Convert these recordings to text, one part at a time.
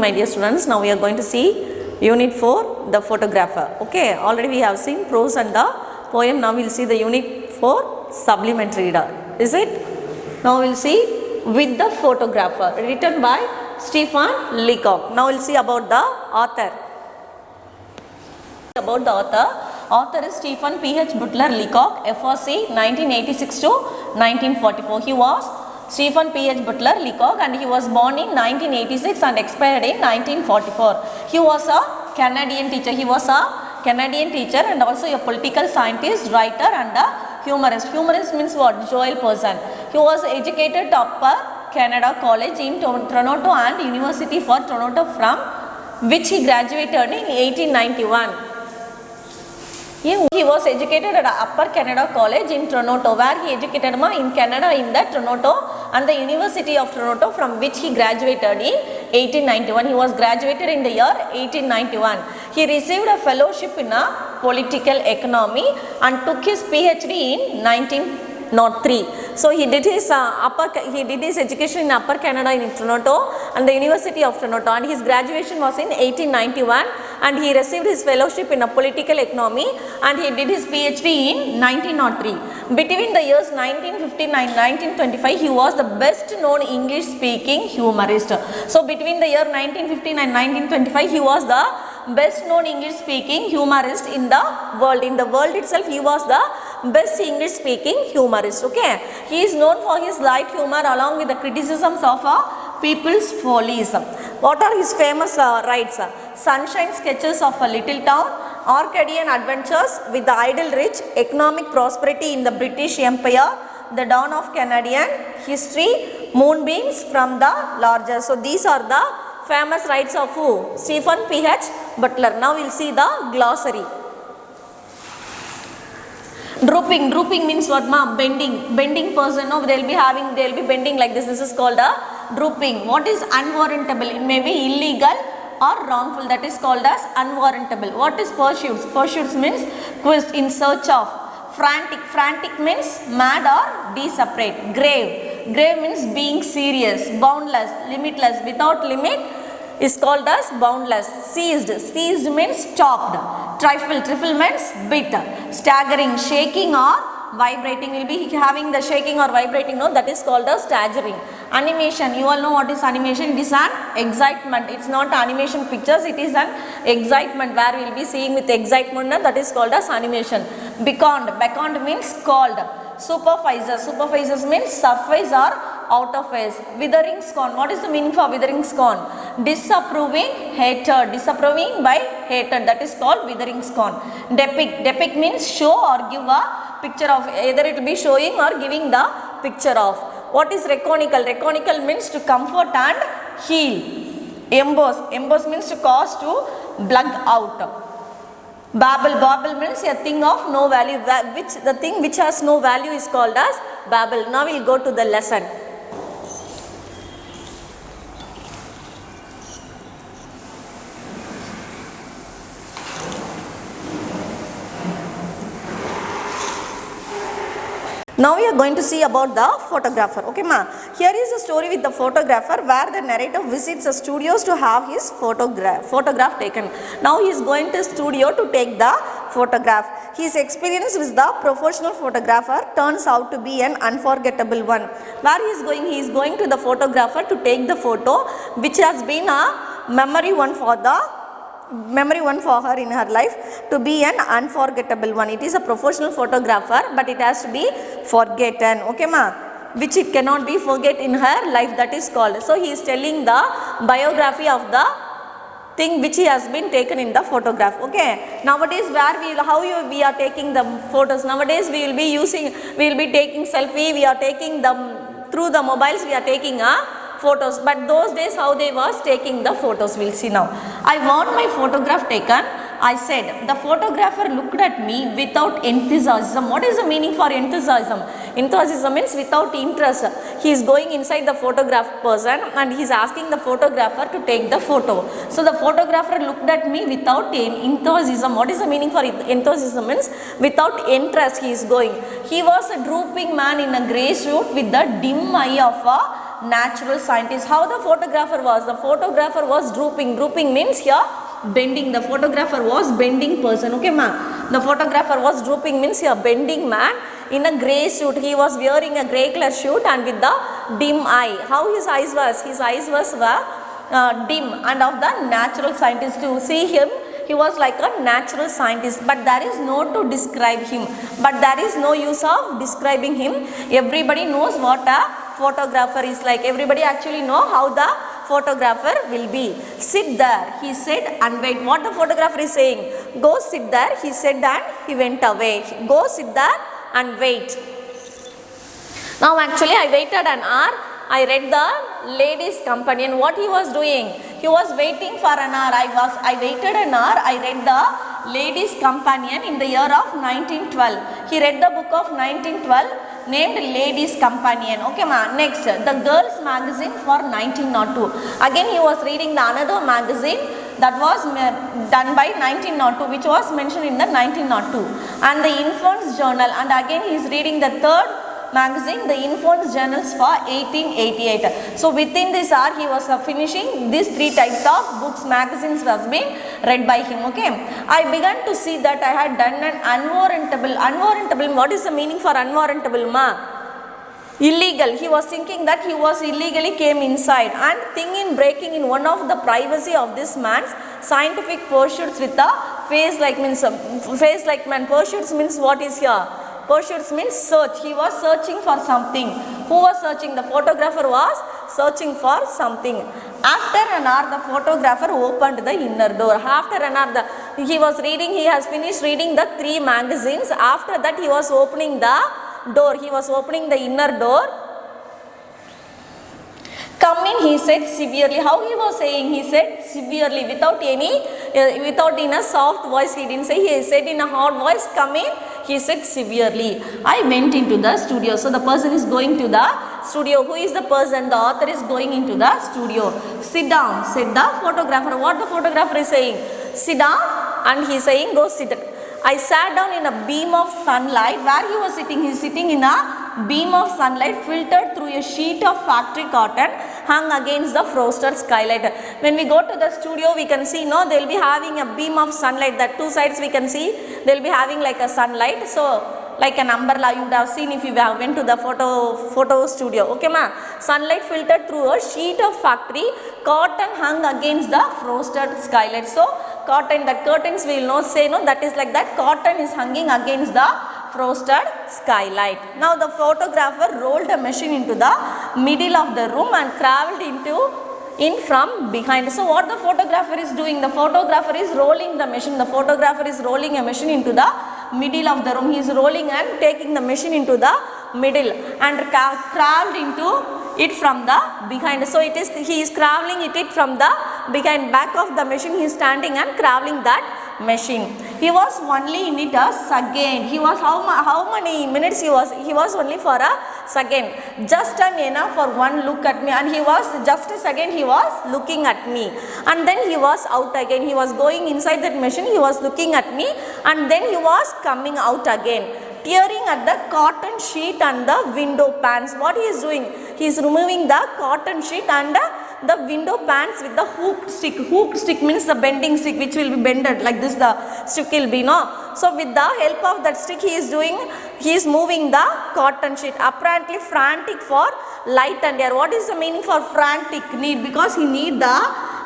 my dear students. Now we are going to see unit 4, the photographer. Okay, already we have seen prose and the poem. Now we will see the unit 4, supplementary reader. Is it? Now we will see with the photographer, written by Stephen Leacock. Now we will see about the author. About the author. Author is Stephen P.H. Butler Leacock, FRC 1986 to 1944. He was Stephen P.H. Butler Leacock and he was born in 1986 and expired in 1944. He was a Canadian teacher. He was a Canadian teacher and also a political scientist, writer and a humorist. Humorist means what? Joel person. He was educated at Upper Canada College in Toronto and University for Toronto, from which he graduated in 1891. He was educated at Upper Canada College in Toronto, where he educated in Canada in the Toronto and the University of Toronto, from which he graduated in 1891. He was graduated in the year 1891. He received a fellowship in political economy and took his PhD in 1903. So he did his education in Upper Canada in Toronto and the University of Toronto, and his graduation was in 1891, and he received his fellowship in political economy and he did his PhD in 1903. Between the years 1959 1925, he was the best known English speaking humorist. So between the year 1959 and 1925, he was the best known English speaking humorist in the world. In the world itself, he was the best English speaking humorist. Okay, he is known for his light humor along with the criticisms of people's follies. What are his famous rights? Sunshine Sketches of a Little Town, Arcadian Adventures with the Idle Rich, Economic Prosperity in the British Empire, The Dawn of Canadian History, Moonbeams from the Larger. So these are the famous rights of who? Stephen P.H. Butler. Now we will see the glossary. Drooping. Drooping means what, ma? Bending. Bending person. No, they will be bending like this. This is called a drooping. What is unwarrantable? It may be illegal or wrongful. That is called as unwarrantable. What is pursuits? Pursuits means quest, in search of. Frantic. Frantic means mad or desperate. Grave. Grave means being serious. Boundless. Limitless. Without limit is called as boundless. Seized. Seized means chopped. Trifle. Trifle means bit. Staggering. Shaking or vibrating. Will be having the shaking or vibrating. No, that is called as staggering. Animation. You all know what is animation. It is an excitement. It's not animation pictures. It is an excitement where we will be seeing with excitement. That is called as animation. Beckoned. Beckoned means called. Supervisor. Supervisors means surface or out of face. Withering scorn. What is the meaning for withering scorn? Disapproving, hatred. Disapproving by hatred. That is called withering scorn. Depict. Depict means show or give a picture of. Either it will be showing or giving the picture of. What is reconical? Reconical means to comfort and heal. Emboss. Emboss means to cause to plug out. Babble. Babble means a thing of no value. The thing which has no value is called as babble. Now we will go to the lesson. Now we are going to see about the photographer. Okay, ma. Here is a story with the photographer where the narrator visits the studios to have his photograph taken. Now he is going to studio to take the photograph. His experience with the professional photographer turns out to be an unforgettable one. Where he is going? He is going to the photographer to take the photo, which has been a memory one for her in her life, to be an unforgettable one. It is a professional photographer, but it has to be forgotten. Okay, ma? Which it cannot be forget in her life. That is called. So he is telling the biography of the thing which he has been taken in the photograph. Okay. Nowadays, we are taking the photos. Nowadays, we will be taking selfie. We are taking them through the mobiles. We are taking photos, but those days how they was taking the photos, we'll see now. I want my photograph taken, I said. The photographer looked at me without enthusiasm. What is the meaning for enthusiasm? Enthusiasm means without interest. He is going inside the photograph person and he is asking the photographer to take the photo. So the photographer looked at me without enthusiasm. What is the meaning for enthusiasm? Means without interest he is going. He was a drooping man in a grey suit with the dim eye of a natural scientist. How the photographer was? The photographer was drooping. Drooping means here bending. The photographer was bending person. Okay, ma'am. The photographer was drooping means here bending man in a grey suit. He was wearing a grey color suit and with the dim eye. How his eyes was? His eyes were dim and of the natural scientist. To see him, he was like a natural scientist, but there is no to describe him. But there is no use of describing him. Everybody knows what a photographer is like. Everybody actually know how the photographer will be. Sit there, he said, and wait. What the photographer is saying? Go sit there, he said, and he went away. Go sit there and wait. Now actually I waited an hour. I read the Ladies' Companion. What he was doing? He was waiting for an hour. I waited an hour. I read the Ladies' Companion in the year of 1912. He read the book of 1912 named Ladies' Companion. Okay, ma. Next, the Girls' Magazine for 1902. Again, he was reading the another magazine that was done by 1902, which was mentioned in the 1902, and the Infants Journal. And again, he is reading the third magazine, the Infants Journals for 1888. So within this hour he was finishing these three types of books, magazines was being read by him. Okay, I began to see that I had done an unwarrantable. What is the meaning for unwarrantable, ma? Illegal. He was thinking that he was illegally came inside and thinking breaking in one of the privacy of this man's scientific pursuits with a face like man. Pursuits means what is here? Pursuits means search. He was searching for something. Who was searching? The photographer was searching for something. After an hour, the photographer opened the inner door. After an hour, he was reading. He has finished reading the three magazines. After that, he was opening the door. He was opening the inner door. Come in, he said severely. How he was saying? He said severely, without in a soft voice. He didn't say. He said in a hard voice, come in. He said severely. I went into the studio. So the person is going to the studio. Who is the person? The author is going into the studio. Sit down, said the photographer. What the photographer is saying? Sit down, and he is saying go sit. I sat down in a beam of sunlight. Where he was sitting? He is sitting in a beam of sunlight filtered through a sheet of factory cotton hung against the frosted skylight. When we go to the studio, we can see, no, they will be having a beam of sunlight. That two sides we can see, they will be having like a sunlight. So like an umbrella you would have seen if you have went to the photo studio. Okay, ma. Sunlight filtered through a sheet of factory cotton hung against the frosted skylight. So cotton, the curtains we will not say, no, that is like that. Cotton is hanging against the frosted skylight. Now the photographer rolled a machine into the middle of the room and crawled in from behind. So what the photographer is doing? The photographer is rolling the machine. The photographer is rolling a machine into the middle of the room. He is rolling and taking the machine into the middle and crawled into it from the behind. So he is crawling it from the behind, back of the machine. He is standing and crawling that machine. He was only in it a second. He was how many minutes he was? He was only for a second. Just an enough for one look at me, and he was just a second. He was looking at me, and then he was out again. He was going inside that machine. He was looking at me, and then he was coming out again, tearing at the cotton sheet and the window panes. What he is doing? He is removing the cotton sheet and the window panes with the hooked stick. Hooked stick means the bending stick which will be bended like this. The stick will be, no. So with the help of that stick he is moving the cotton sheet. Apparently frantic for light and air. What is the meaning for frantic? Need, because he need the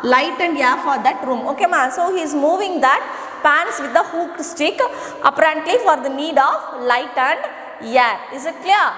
light and air for that room. Okay, ma. So he is moving that pans with the hooked stick apparently for the need of light and air. Is it clear?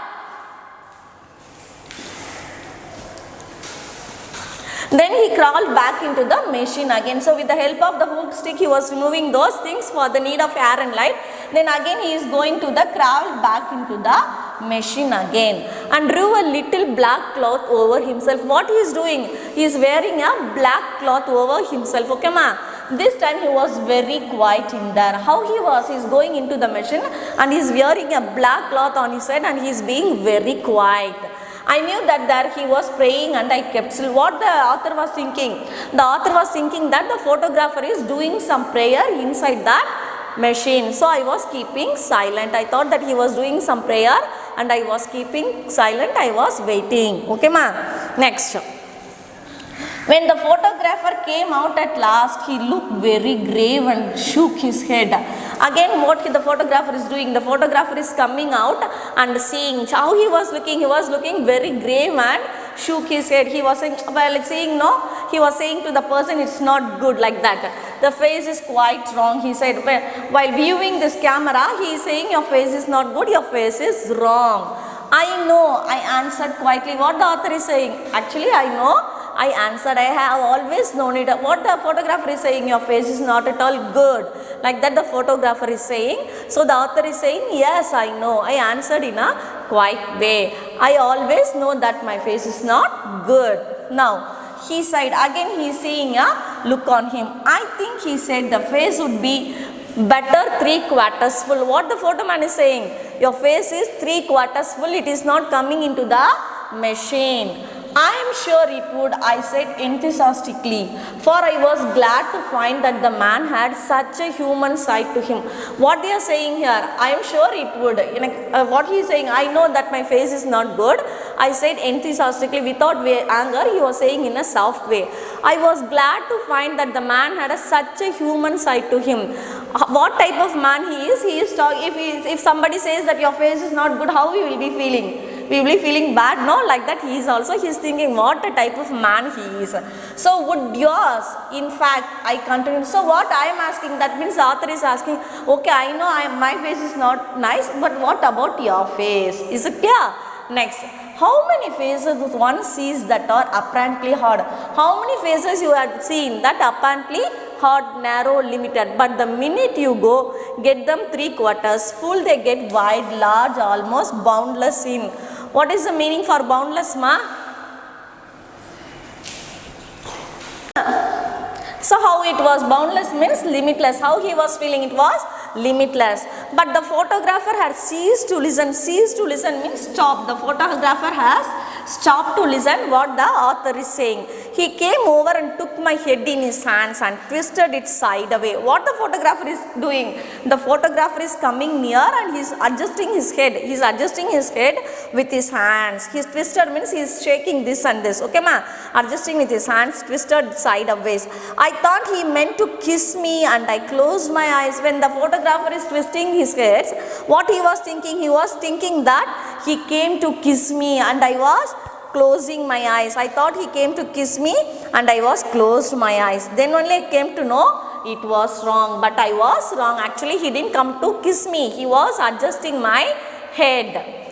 Then he crawled back into the machine again. So with the help of the hooked stick he was removing those things for the need of air and light. Then again he is going to the crawl back into the machine again and drew a little black cloth over himself. What he is doing? He is wearing a black cloth over himself. Okay, ma. This time he was very quiet in there. How he was? He is going into the machine and he is wearing a black cloth on his head and he is being very quiet. I knew that there he was praying and I kept still. What the author was thinking? The author was thinking that the photographer is doing some prayer inside that machine. So I was keeping silent. I thought that he was doing some prayer and I was keeping silent. I was waiting. Okay, ma. Next. When the photographer came out at last, he looked very grave and shook his head. Again, what the photographer is doing, the photographer is coming out and seeing how he was looking very grave and shook his head. He was saying, while seeing, no, he was saying to the person, it's not good, like that. The face is quite wrong, he said. While viewing this camera, he is saying, your face is not good, your face is wrong. I know, I answered quietly. What the author is saying? Actually, I know, I answered, I have always known it. What the photographer is saying, your face is not at all good. Like that the photographer is saying. So the author is saying, yes, I know, I answered in a quiet way. I always know that my face is not good. Now, he said, again he is seeing a look on him. I think he said the face would be better 3/4 full. What the photo man is saying? Your face is 3/4 full. It is not coming into the machine. I am sure it would, I said enthusiastically, for I was glad to find that the man had such a human side to him. What they are saying here, I am sure it would. What he is saying, I know that my face is not good. I said enthusiastically, without anger, he was saying in a soft way. I was glad to find that the man had such a human side to him. What type of man he is? He is talking. If somebody says that your face is not good, how we will be feeling? We will be feeling bad, no? Like that he is thinking what a type of man he is. So would yours, in fact, I continue. So what I am asking, that means the author is asking, okay, I know my face is not nice, but what about your face? Is it clear? Next, how many faces one sees that are apparently hard? How many faces you have seen that apparently hard, narrow, limited, but the minute you go get them 3/4 full, they get wide, large, almost boundless in. What is the meaning for boundless, ma? So how it was boundless means limitless. How he was feeling, it was limitless. But the photographer had ceased to listen. Ceased to listen means stop. The photographer has stopped to listen what the author is saying. He came over and took my head in his hands and twisted it side away. What the photographer is doing? The photographer is coming near and he is adjusting his head. He is adjusting his head with his hands. He is twisted means he is shaking this and this. Okay, ma? Adjusting with his hands, twisted sideways. I thought he meant to kiss me and I closed my eyes. When the photographer is twisting his head, what he was thinking? He was thinking that he came to kiss me and I was closing my eyes. I thought he came to kiss me and I was closed my eyes. Then only I came to know it was wrong. But I was wrong. Actually, he didn't come to kiss me. He was adjusting my head.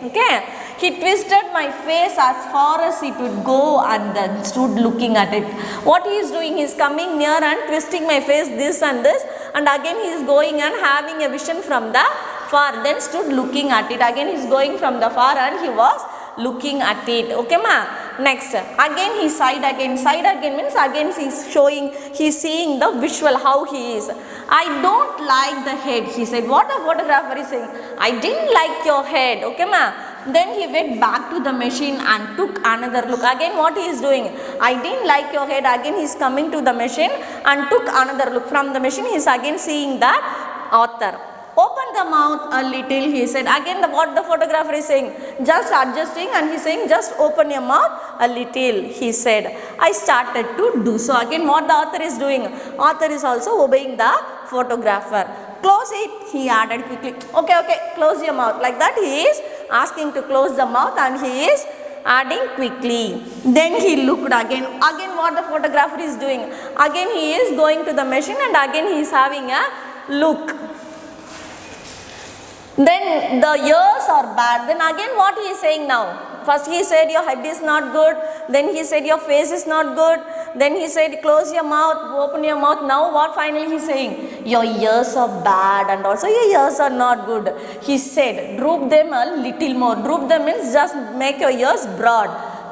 Okay. He twisted my face as far as it would go and then stood looking at it. What he is doing, he is coming near and twisting my face this and this, and again he is going and having a vision from the far, then stood looking at it. Again he is going from the far and he was looking at it. Okay, ma? Next, again he sighed again. Sighed again means again he is showing, he is seeing the visual how he is. I don't like the head, he said. What the photographer is saying? I didn't like your head. Okay, ma? Then he went back to the machine and took another look. Again what he is doing? I didn't like your head. Again he is coming to the machine and took another look. From the machine he is again seeing that author. Open the mouth a little, he said. Again what the photographer is saying? Just adjusting and he is saying just open your mouth a little, he said. I started to do so. Again what the author is doing? Author is also obeying the photographer. Close it, he added quickly. Okay, close your mouth. Like that he is asking to close the mouth and he is adding quickly. Then he looked again. Again what the photographer is doing? Again he is going to the machine and again he is having a look. Then the ears are bad. Then again what he is saying now? First he said your head is not good. Then he said your face is not good. Then he said close your mouth, open your mouth. Now what finally he is saying? Your ears are bad and also your ears are not good. He said droop them a little more. Droop them means just make your ears broad.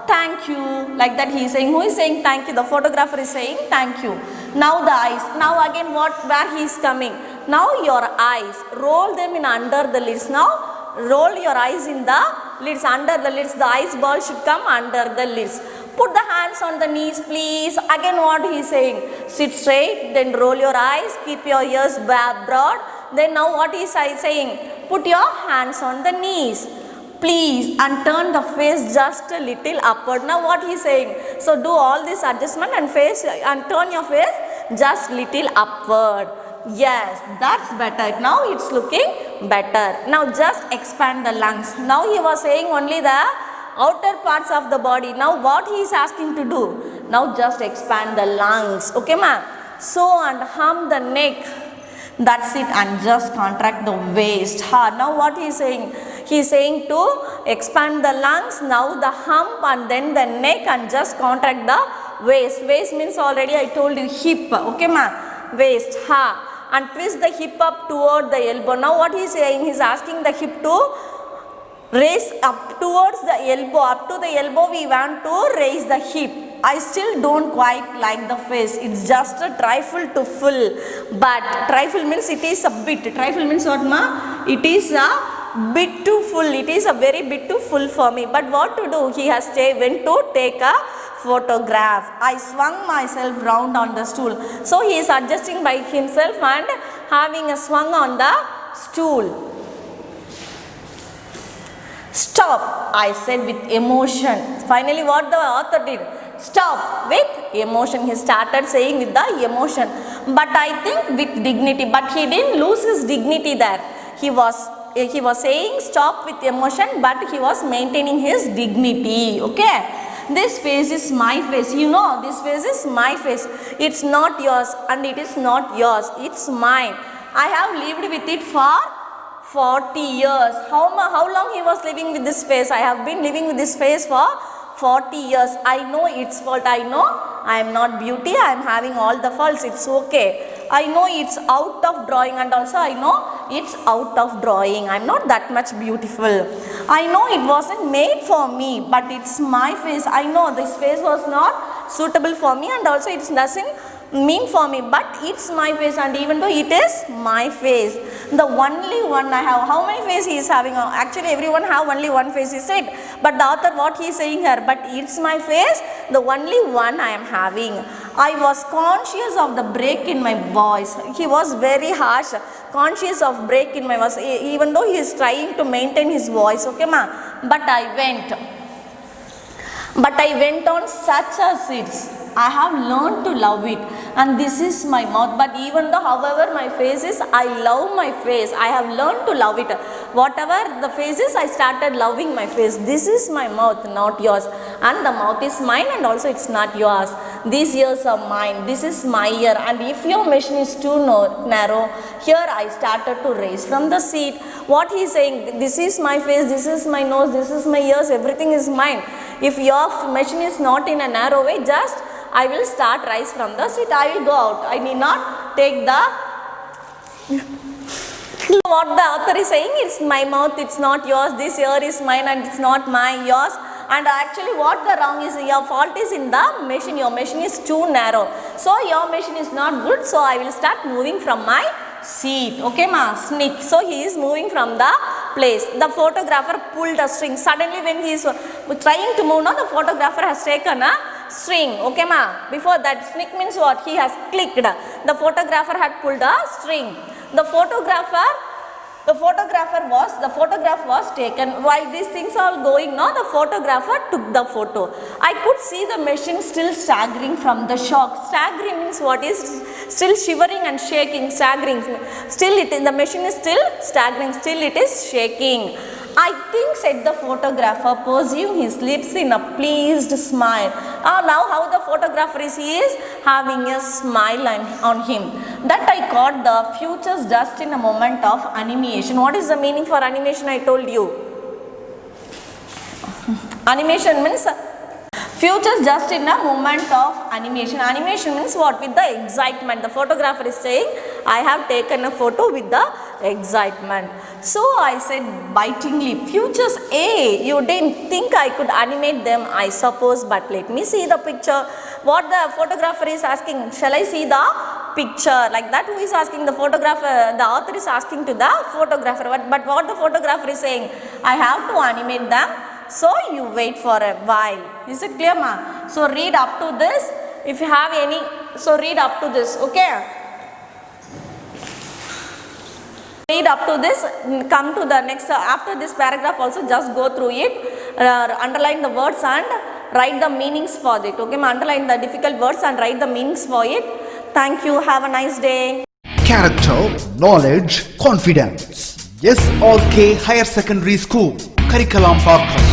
Thank you. Like that he is saying. Who is saying thank you? The photographer is saying thank you. Now the eyes. Now again where he is coming? Now your eyes. Roll them in under the lids. Now roll your eyes in the lids, under the lids. The eyes ball should come under the lids. Put the hands on the knees, please. Again what he is saying? Sit straight, then roll your eyes, keep your ears broad. Then now what he is saying? Put your hands on the knees. please, and turn the face just a little upward. Now what he is saying? So do all this adjustment and face and turn your face just little upward. Yes, that's better. Now it's looking better. Now just expand the lungs. Now he was saying only the outer parts of the body. Now what he is asking to do? Now just expand the lungs. Okay, ma'am? So and hum the neck. That's it, and just contract the waist hard. Now what he is saying? He is saying to expand the lungs, now the hump and then the neck, and just contract the waist. Waist means already I told you hip. Okay, ma'am? Waist, ha. And twist the hip up toward the elbow. Now what he is saying? He is asking the hip to raise up towards the elbow. Up to the elbow we want to raise the hip. I still don't quite like the face. It's just a trifle to full. But trifle means it is a bit. Trifle means what, ma? It is a bit too full. It is a very bit too full for me. But what to do? He has went to take a photograph. I swung myself round on the stool. So he is adjusting by himself and having a swung on the stool. Stop, I said with emotion. Finally what the author did? Stop with emotion. He started saying with the emotion. But I think with dignity. But he didn't lose his dignity there. He was saying stop with emotion, but he was maintaining his dignity. Okay. This face is my face. You know, this face is my face. It's not yours and it is not yours. It's mine. I have lived with it for 40 years. How long he was living with this face? I have been living with this face for 40 years. I know its fault. I know I am not beauty. I am having all the faults. It's okay. I know it's out of drawing, and also I know it's out of drawing. I'm not that much beautiful. I know it wasn't made for me, but it's my face. I know this face was not suitable for me, and also it doesn't mean for me, but it's my face, and even though it is my face, the only one I have. How many faces he is having? Actually everyone have only one face, he said, but the author what he is saying here, but it's my face, the only one I am having. I was conscious of the break in my voice. He was very harsh, conscious of break in my voice, even though he is trying to maintain his voice. Okay, ma? But I went on such as it's. I have learned to love it, and this is my mouth. But even though however my face is, I love my face. I have learned to love it. Whatever the face is, I started loving my face. This is my mouth, not yours, and the mouth is mine, and also it's not yours. These ears are mine. This is my ear, and if your machine is too narrow, here I started to raise from the seat. What he is saying, this is my face, this is my nose, this is my ears, everything is mine. If your machine is not in a narrow way, just I will start rise from the seat. I will go out. I need not take the what the author is saying, it's my mouth, it's not yours. This ear is mine and it's not yours. And actually what the wrong is, your fault is in the machine. Your machine is too narrow. So your machine is not good. So I will start moving from my seat. Okay, ma? Sneak. So he is moving from the place. The photographer pulled a string. Suddenly when he is trying to move, now the photographer has taken a string. Okay, ma? Before that, sneak means what? He has clicked. The photographer had pulled a string. The photograph was taken. While these things are going, now the photographer took the photo. I could see the machine still staggering from the shock. Staggering means what is still shivering and shaking. Staggering. Still the machine is still staggering. Still it is shaking. I think, said the photographer, pursing his lips in a pleased smile. Now how the photographer is? He is having a smile on him. That I caught the future's dust in a moment of animation. What is the meaning for animation? I told you. Animation means futures just in a moment of animation. Animation means what? With the excitement. The photographer is saying, I have taken a photo with the excitement. So I said bitingly, futures, you didn't think I could animate them, I suppose, but let me see the picture. What the photographer is asking, shall I see the picture? Like that, who is asking? The photographer, the author is asking to the photographer. But what the photographer is saying, I have to animate them. So you wait for a while. Is it clear, ma? So read up to this. If you have any, so read up to this. Okay. Read up to this, come to the next, after this paragraph also just go through it, underline the words and write the meanings for it. Okay, underline the difficult words and write the meanings for it. Thank you, have a nice day. Character, knowledge, confidence. SRK Higher Secondary School, Karikalambakkam.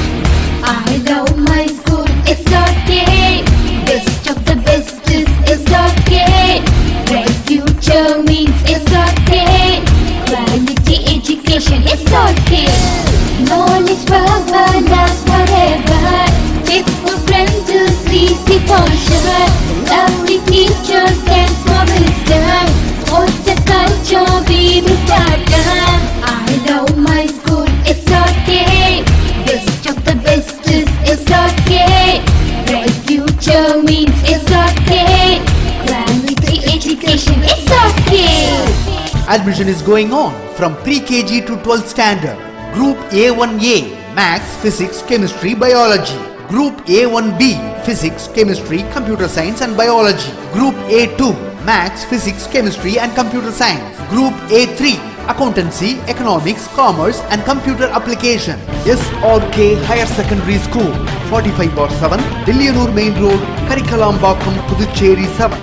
I love my school, it's okay. Best of the best is okay. Bright future means it's okay. Quality education is okay. Knowledge power lasts forever. Faithful friends is easy for sure. Lovely teachers and for wisdom. What's the culture we will start? I love my school, it's okay. Best of the best is okay. Bright future means it's okay. Quality education is okay. Admission is going on from pre-KG to 12th standard. Group A1A, Maths, Physics, Chemistry, Biology. Group A1B, Physics, Chemistry, Computer Science and Biology. Group A2, Maths, Physics, Chemistry and Computer Science. Group A3, Accountancy, Economics, Commerce and Computer Application. SRK Higher Secondary School, 45/7, Dillianur Main Road, Karikalambakkam, Puducherry 7.